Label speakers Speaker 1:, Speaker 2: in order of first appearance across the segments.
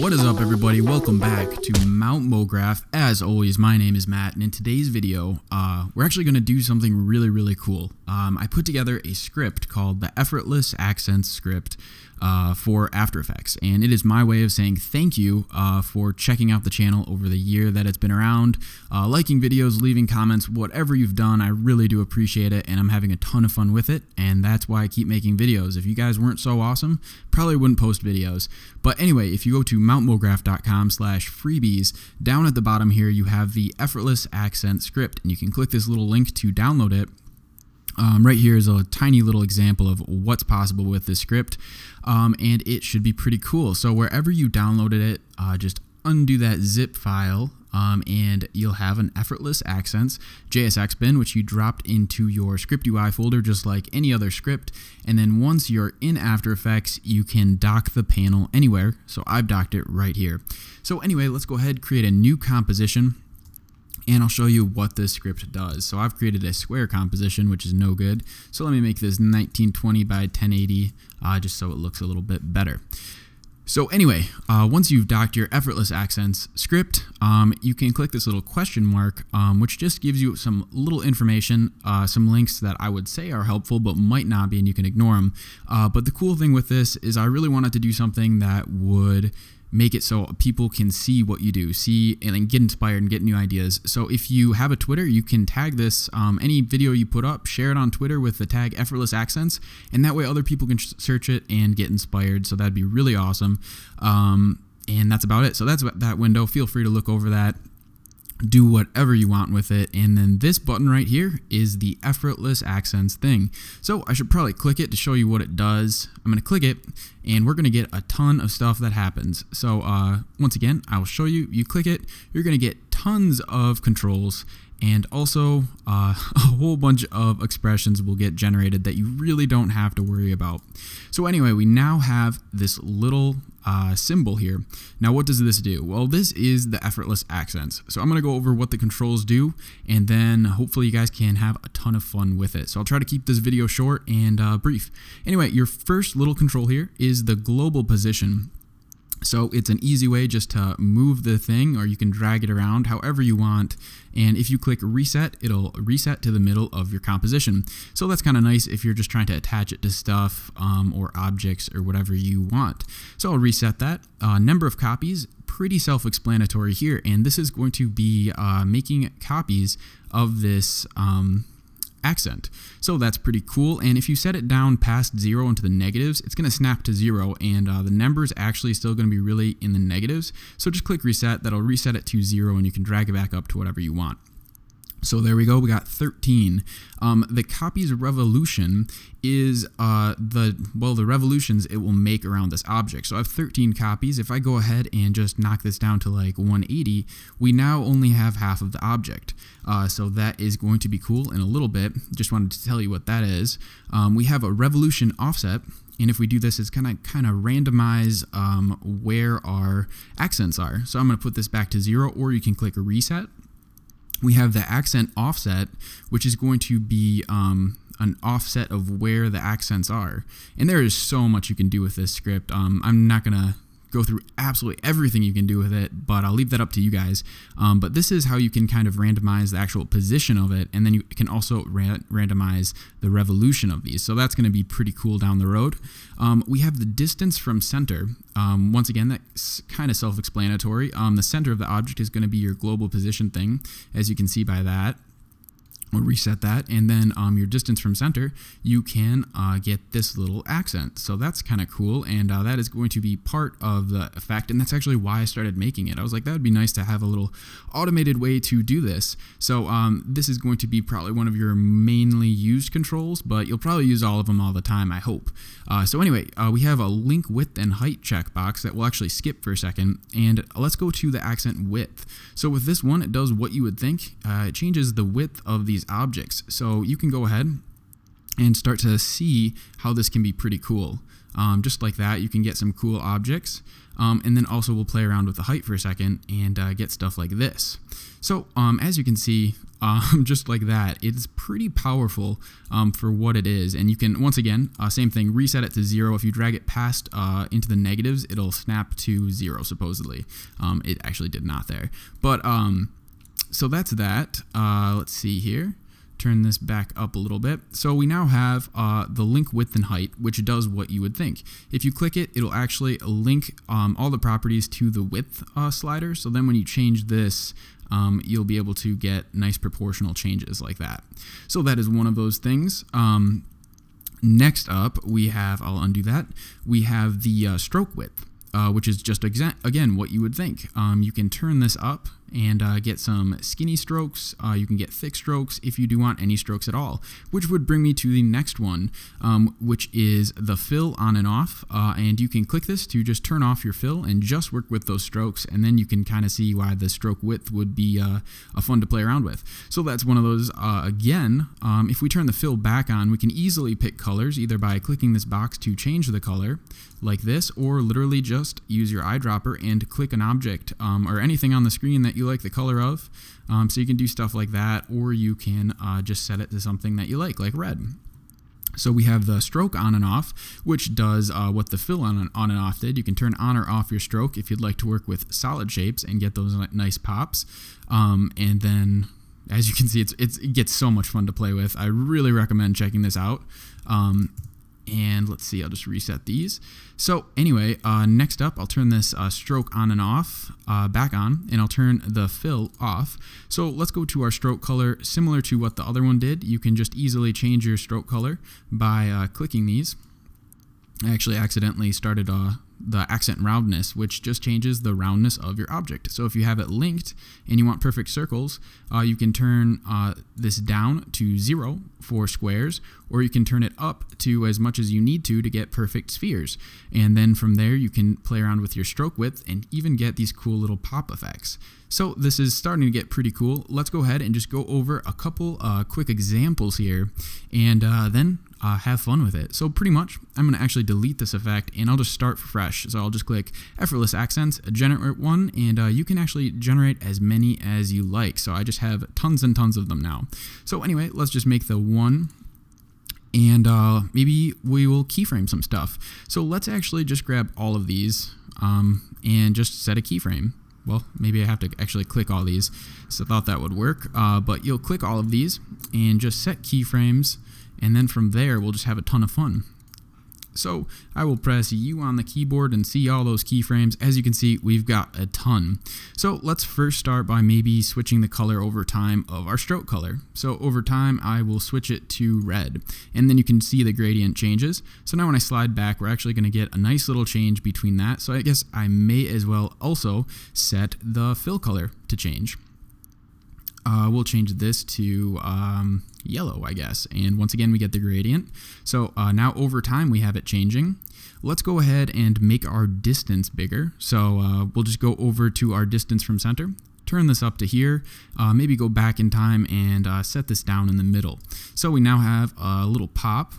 Speaker 1: What is up, everybody? Welcome back to Mograph. As always, my name is Matt, and in today's video, we're actually going to do something really cool. I put together a script called the Effortless Accents Script for After Effects, and it is my way of saying thank you for checking out the channel over the year that it's been around, liking videos, leaving comments, whatever you've done. I really do appreciate it, and I'm having a ton of fun with it, and that's why I keep making videos. If you guys weren't so awesome, probably wouldn't post videos. But anyway, if you go to mountmograph.com/freebies, down at the bottom here you have the Effortless Accent Script, and you can click this little link to download it. Right here is a tiny little example of what's possible with this script, and it should be pretty cool. So wherever you downloaded it, just undo that zip file, and you'll have an Effortless Accents JSX bin, which you dropped into your Script UI folder just like any other script. And then once you're in After Effects, you can dock the panel anywhere. So I've docked it right here. So anyway, let's go ahead, create a new composition, and I'll show you what this script does. So I've created a square composition, which is no good. So let me make this 1920 by 1080, just so it looks a little bit better. So anyway, once you've docked your Effortless Accents script, you can click this little question mark, which just gives you some little information, some links that I would say are helpful, but might not be, and you can ignore them. But the cool thing with this is I really wanted to do something that would make it so people can see what you do, see and then get inspired and get new ideas. So if you have a Twitter, you can tag this, any video you put up, share it on Twitter with the tag Effortless Accents, and that way other people can search it and get inspired. So that'd be really awesome. And that's about it. So that's that window. Feel free to look over that, do whatever you want with it. And then this button right here is the Effortless Accents thing. So I should probably click it to show you what it does. I'm going to click it, and we're going to get a ton of stuff that happens. So once again, I'll show you. You click it, you're going to get tons of controls, and also a whole bunch of expressions will get generated that you really don't have to worry about. So anyway, we now have this little symbol here. Now what does this do? Well, this is the Effortless Accents. So I'm going to go over what the controls do, and then hopefully you guys can have a ton of fun with it. So I'll try to keep this video short and brief. Anyway, your first little control here is the global position. So it's an easy way just to move the thing, or you can drag it around however you want. And if you click reset, it'll reset to the middle of your composition. So that's kind of nice if you're just trying to attach it to stuff or objects or whatever you want. So I'll reset that. Number of copies, pretty self-explanatory here. And this is going to be making copies of this accent. So that's pretty cool. And if you set it down past 0 into the negatives, it's going to snap to 0, and the number's actually still going to be really in the negatives. So just click reset. That'll reset it to 0, and you can drag it back up to whatever you want. So there we go, we got 13. The copies revolution is the revolutions it will make around this object. So I have 13 copies. If I go ahead and just knock this down to like 180, we now only have half of the object. So that is going to be cool in a little bit. Just wanted to tell you what that is. We have a revolution offset. And if we do this, it's kind of randomize where our accents are. So I'm going to put this back to 0, or you can click a reset. We have the accent offset, which is going to be an offset of where the accents are. And there is so much you can do with this script. I'm not going to go through absolutely everything you can do with it, but I'll leave that up to you guys. But this is how you can kind of randomize the actual position of it, and then you can also randomize the revolution of these. So that's going to be pretty cool down the road. We have the distance from center. Once again, that's kind of self-explanatory. The center of the object is going to be your global position thing, as you can see by that. We'll reset that, and then your distance from center, you can get this little accent. So that's kind of cool, and that is going to be part of the effect, and that's actually why I started making it. I was like, that would be nice to have a little automated way to do this. So this is going to be probably one of your mainly used controls, but you'll probably use all of them all the time, I hope. So anyway, we have a link width and height checkbox that we'll actually skip for a second, and let's go to the accent width. So with this one, it does what you would think. It changes the width of these objects. So you can go ahead and start to see how this can be pretty cool. Just like that, you can get some cool objects. And then also we'll play around with the height for a second and get stuff like this. So as you can see, just like that, it's pretty powerful for what it is. And you can, once again, same thing, reset it to 0. If you drag it past into the negatives, it'll snap to 0, supposedly. It actually did not there. But so that's that. Let's see here. Turn this back up a little bit. So we now have the link width and height, which does what you would think. If you click it, it'll actually link all the properties to the width slider. So then when you change this, you'll be able to get nice proportional changes like that. So that is one of those things. Next up, we have, I'll undo that, we have the stroke width, which is just, again, what you would think. You can turn this up and get some skinny strokes. You can get thick strokes if you do want any strokes at all, which would bring me to the next one, which is the fill on and off. And you can click this to just turn off your fill and just work with those strokes, and then you can kind of see why the stroke width would be fun to play around with. So that's one of those. Again, if we turn the fill back on, we can easily pick colors either by clicking this box to change the color like this, or literally just use your eyedropper and click an object or anything on the screen that you like the color of. So you can do stuff like that, or you can just set it to something that you like red. So we have the stroke on and off, which does what the fill on and off did. You can turn on or off your stroke if you'd like to work with solid shapes and get those nice pops. And then, as you can see, it gets so much fun to play with. I really recommend checking this out. And let's see, I'll just reset these. So anyway, next up, I'll turn this stroke on and off back on, and I'll turn the fill off. So let's go to our stroke color. Similar to what the other one did, you can just easily change your stroke color by clicking these. I actually accidentally started the accent roundness, which just changes the roundness of your object. So if you have it linked and you want perfect circles, you can turn this down to 0 for squares, or you can turn it up to as much as you need to get perfect spheres. And then from there, you can play around with your stroke width and even get these cool little pop effects. So this is starting to get pretty cool. Let's go ahead and just go over a couple quick examples here, and then have fun with it. So pretty much, I'm going to actually delete this effect, and I'll just start fresh. So I'll just click Effortless Accents, generate one, and you can actually generate as many as you like. So I just have tons and tons of them now. So anyway, let's just make the one, and maybe we will keyframe some stuff. So let's actually just grab all of these and just set a keyframe. Well, maybe I have to actually click all these, so I thought that would work. But you'll click all of these and just set keyframes, and then from there, we'll just have a ton of fun. So I will press U on the keyboard and see all those keyframes. As you can see, we've got a ton. So let's first start by maybe switching the color over time of our stroke color. So over time, I will switch it to red, and then you can see the gradient changes. So now when I slide back, we're actually going to get a nice little change between that. So I guess I may as well also set the fill color to change. We'll change this to yellow, I guess. And once again, we get the gradient. So now over time, we have it changing. Let's go ahead and make our distance bigger. So we'll just go over to our distance from center, turn this up to here, maybe go back in time and set this down in the middle. So we now have a little pop.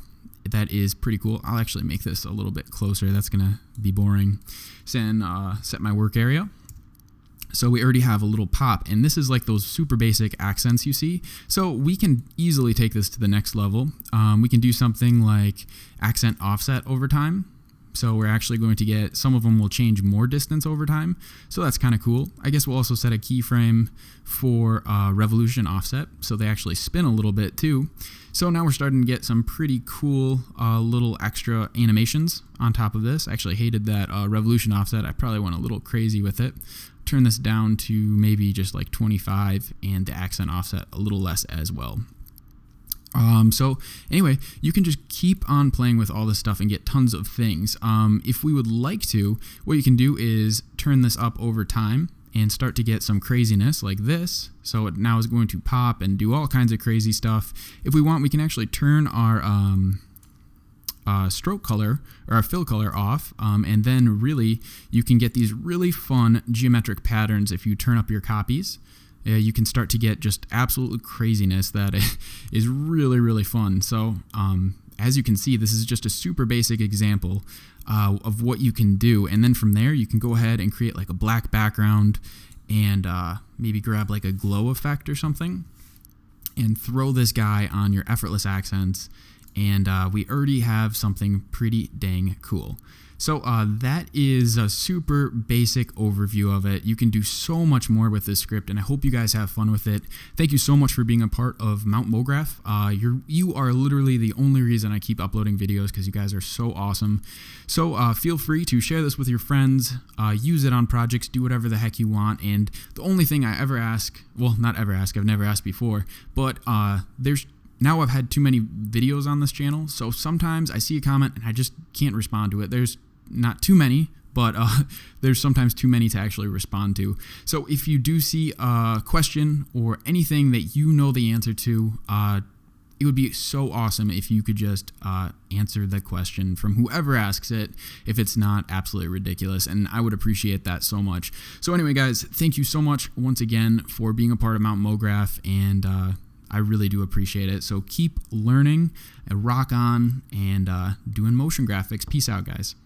Speaker 1: That is pretty cool. I'll actually make this a little bit closer. That's going to be boring. Then set my work area. So we already have a little pop, and this is like those super basic accents you see. So we can easily take this to the next level. We can do something like accent offset over time. So we're actually going to get, some of them will change more distance over time. So that's kind of cool. I guess we'll also set a keyframe for revolution offset, so they actually spin a little bit too. So now we're starting to get some pretty cool little extra animations on top of this. I actually hated that revolution offset. I probably went a little crazy with it. Turn this down to maybe just like 25, and the accent offset a little less as well. So anyway, you can just keep on playing with all this stuff and get tons of things. If we would like to, what you can do is turn this up over time and start to get some craziness like this. So it now is going to pop and do all kinds of crazy stuff. If we want, we can actually turn our stroke color or our fill color off, and then really you can get these really fun geometric patterns if you turn up your copies. you can start to get just absolute craziness that is really, really fun. So as you can see, this is just a super basic example of what you can do. And then from there, you can go ahead and create like a black background and maybe grab like a glow effect or something and throw this guy on your effortless accents. And we already have something pretty dang cool. So that is a super basic overview of it. You can do so much more with this script, and I hope you guys have fun with it. Thank you so much for being a part of Mount Mograph. You are literally the only reason I keep uploading videos, because you guys are so awesome. So feel free to share this with your friends, use it on projects, do whatever the heck you want. And the only thing I ever ask, well, not ever ask, I've never asked before, but now I've had too many videos on this channel, so sometimes I see a comment and I just can't respond to it. There's not too many, but there's sometimes too many to actually respond to. So if you do see a question or anything that you know the answer to, it would be so awesome if you could just answer the question from whoever asks it, if it's not absolutely ridiculous, and I would appreciate that so much. So anyway, guys, thank you so much once again for being a part of Mount Mograph, and I really do appreciate it. So keep learning, rock on, and doing motion graphics. Peace out, guys.